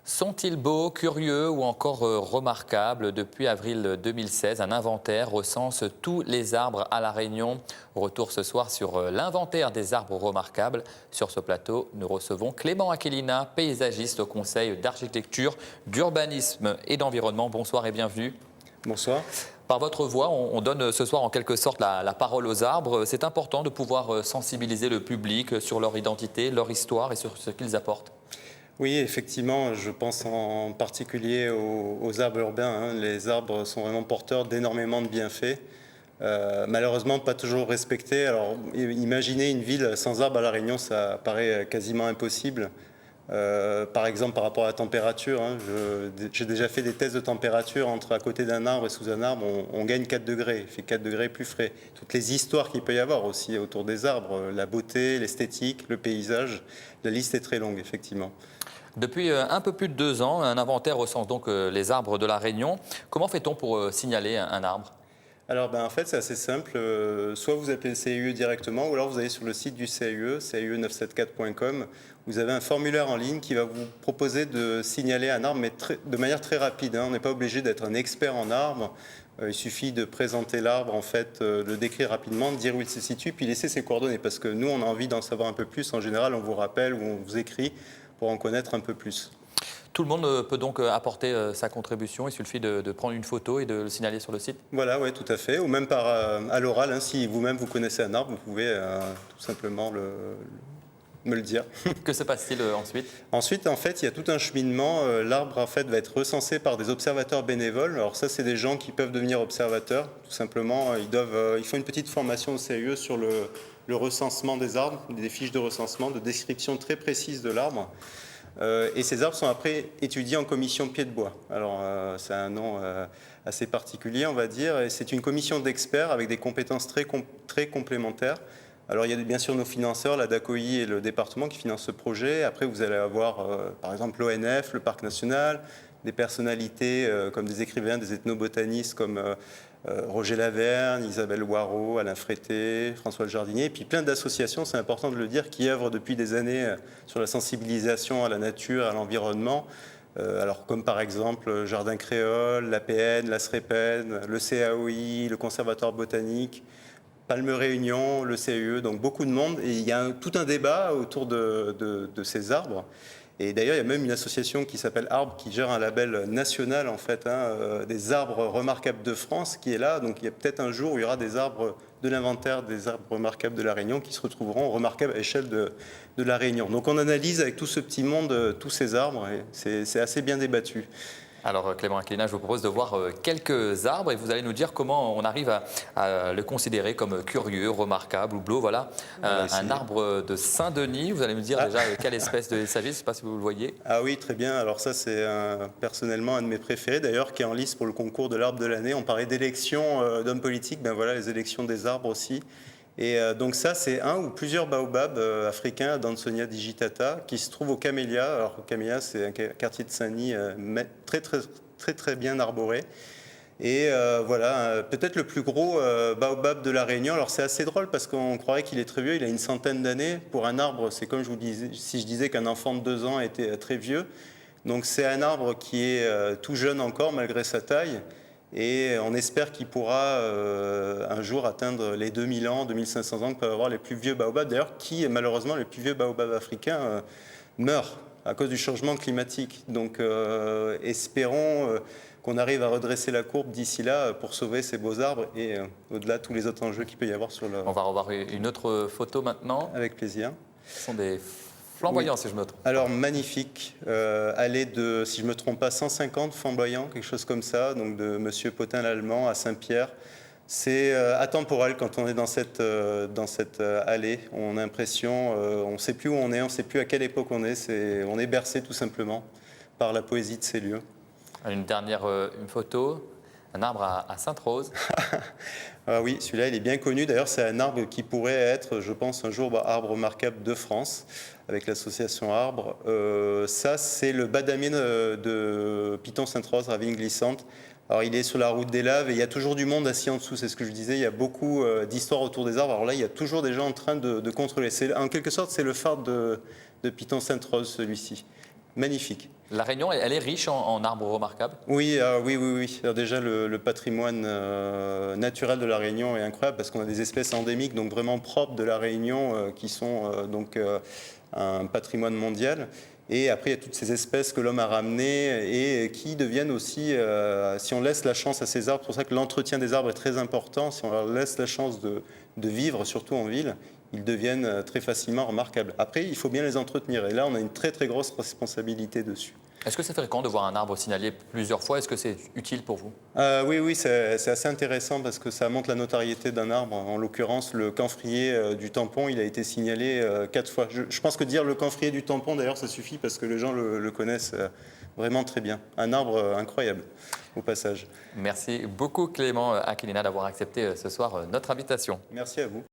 Sont-ils beaux, curieux ou encore remarquables? Depuis avril 2016, un inventaire recense tous les arbres à La Réunion. Retour ce soir sur l'inventaire des arbres remarquables. Sur ce plateau, nous recevons Clément Aquilina, paysagiste au Conseil d'architecture, d'urbanisme et d'environnement. Bonsoir et bienvenue. Bonsoir. Par votre voix, on donne ce soir en quelque sorte la parole aux arbres. C'est important de pouvoir sensibiliser le public sur leur identité, leur histoire et sur ce qu'ils apportent. Oui, effectivement, je pense en particulier aux arbres urbains, hein. Les arbres sont vraiment porteurs d'énormément de bienfaits. Malheureusement, pas toujours respectés. Alors, imaginez une ville sans arbres à La Réunion, ça paraît quasiment impossible. Par exemple, par rapport à la température, hein, j'ai déjà fait des tests de température entre à côté d'un arbre et sous un arbre, on gagne 4 degrés, il fait 4 degrés plus frais. Toutes les histoires qu'il peut y avoir aussi autour des arbres, la beauté, l'esthétique, le paysage, la liste est très longue, effectivement. Depuis un peu plus de 2 ans, un inventaire recense donc les arbres de La Réunion. Comment fait-on pour signaler un arbre? Alors en fait c'est assez simple, soit vous appelez le CIE directement ou alors vous allez sur le site du CIE, CIE974.com, vous avez un formulaire en ligne qui va vous proposer de signaler un arbre mais de manière très rapide, hein. On n'est pas obligé d'être un expert en arbres, il suffit de présenter l'arbre, en fait, le décrire rapidement, de dire où il se situe, puis laisser ses coordonnées parce que nous on a envie d'en savoir un peu plus, en général on vous rappelle ou on vous écrit pour en connaître un peu plus. Tout le monde peut donc apporter sa contribution. Il suffit de prendre une photo et de le signaler sur le site. Voilà, oui, tout à fait. Ou même à l'oral, hein, si vous-même vous connaissez un arbre, vous pouvez tout simplement me le dire. Que se passe-t-il ensuite? Ensuite, en fait, il y a tout un cheminement. L'arbre, en fait, va être recensé par des observateurs bénévoles. Alors ça, c'est des gens qui peuvent devenir observateurs. Tout simplement, ils font une petite formation au CIE sur le recensement des arbres, des fiches de recensement, de description très précise de l'arbre. Et ces arbres sont après étudiés en commission pied de bois. Alors, c'est un nom assez particulier, on va dire. Et c'est une commission d'experts avec des compétences très complémentaires. Alors, il y a bien sûr nos financeurs, la DACOI et le département qui financent ce projet. Après, vous allez avoir, par exemple, l'ONF, le Parc national, des personnalités comme des écrivains, des ethnobotanistes comme Roger Laverne, Isabelle Loireau, Alain Frété, François Le Jardinier, et puis plein d'associations, c'est important de le dire, qui œuvrent depuis des années sur la sensibilisation à la nature, à l'environnement. Alors comme par exemple Jardin Créole, l'APN, la SREPEN, le CAOI, le Conservatoire botanique, Palme Réunion, le CEE, donc beaucoup de monde. Et il y a tout un débat autour de ces arbres. Et d'ailleurs, il y a même une association qui s'appelle Arbres, qui gère un label national, en fait, hein, des arbres remarquables de France, qui est là. Donc il y a peut-être un jour où il y aura des arbres de l'inventaire des arbres remarquables de La Réunion qui se retrouveront remarquables à l'échelle de La Réunion. Donc on analyse avec tout ce petit monde tous ces arbres, et c'est assez bien débattu. Alors Clément Aquilina, je vous propose de voir quelques arbres et vous allez nous dire comment on arrive à le considérer comme curieux, remarquable ou beau. Voilà, un arbre de Saint-Denis. Vous allez me dire déjà quelle espèce il s'agit, je ne sais pas si vous le voyez. Ah oui, très bien. Alors ça, c'est personnellement un de mes préférés, d'ailleurs, qui est en lice pour le concours de l'arbre de l'année. On parlait d'élections d'hommes politiques, ben voilà, les élections des arbres aussi. Et donc ça, c'est un ou plusieurs baobabs africains, Dansonia digitata, qui se trouvent au Camélia. Alors, au Camélia, c'est un quartier de Saint-Denis très bien arboré. Et voilà, peut-être le plus gros baobab de La Réunion. Alors c'est assez drôle parce qu'on croirait qu'il est très vieux, il a une centaine d'années. Pour un arbre, c'est comme je vous disais, si je disais qu'un enfant de 2 ans était très vieux. Donc c'est un arbre qui est tout jeune encore malgré sa taille. Et on espère qu'il pourra un jour atteindre les 2000 ans, 2500 ans que peuvent avoir les plus vieux baobabs. D'ailleurs, malheureusement, les plus vieux baobabs africains meurent à cause du changement climatique. Donc espérons qu'on arrive à redresser la courbe d'ici là pour sauver ces beaux arbres et au-delà tous les autres enjeux qu'il peut y avoir sur le... On va revoir une autre photo maintenant. Avec plaisir. Ce sont des flamboyants, oui. Si je me trompe. Alors magnifique, allée de, si je ne me trompe pas, 150 flamboyants, quelque chose comme ça, donc de Monsieur Potin l'Allemand à Saint-Pierre. C'est atemporel quand on est dans cette allée. On a l'impression, on ne sait plus où on est, on ne sait plus à quelle époque on est bercé tout simplement par la poésie de ces lieux. Une dernière une photo, un arbre à Sainte-Rose. Ah oui, celui-là, il est bien connu. D'ailleurs, c'est un arbre qui pourrait être, je pense, un jour arbre remarquable de France, avec l'association Arbre. Ça, c'est le badamier de Piton-Sainte-Rose, ravine glissante. Alors, il est sur la route des Laves et il y a toujours du monde assis en dessous, c'est ce que je disais. Il y a beaucoup d'histoires autour des arbres. Alors là, il y a toujours des gens en train de contrôler. En quelque sorte, c'est le phare de Piton-Sainte-Rose, celui-ci. magnifique. La Réunion, elle est riche en arbres remarquables? Oui, oui. Alors déjà, le patrimoine naturel de la Réunion est incroyable parce qu'on a des espèces endémiques, donc vraiment propres de la Réunion, qui sont un patrimoine mondial. Et après, il y a toutes ces espèces que l'homme a ramenées et qui deviennent aussi, si on laisse la chance à ces arbres, c'est pour ça que l'entretien des arbres est très important, si on leur laisse la chance de vivre, surtout en ville, ils deviennent très facilement remarquables. Après, il faut bien les entretenir. Et là, on a une très très grosse responsabilité dessus. Est-ce que c'est fréquent de voir un arbre signalé plusieurs fois? Est-ce que c'est utile pour vous? Oui, c'est assez intéressant parce que ça montre la notoriété d'un arbre. En l'occurrence, le camphrier du tampon, il a été signalé 4 fois. Je pense que dire le camphrier du tampon, d'ailleurs, ça suffit parce que les gens le connaissent vraiment très bien. Un arbre incroyable, au passage. Merci beaucoup Clément Aquilina d'avoir accepté ce soir notre invitation. Merci à vous.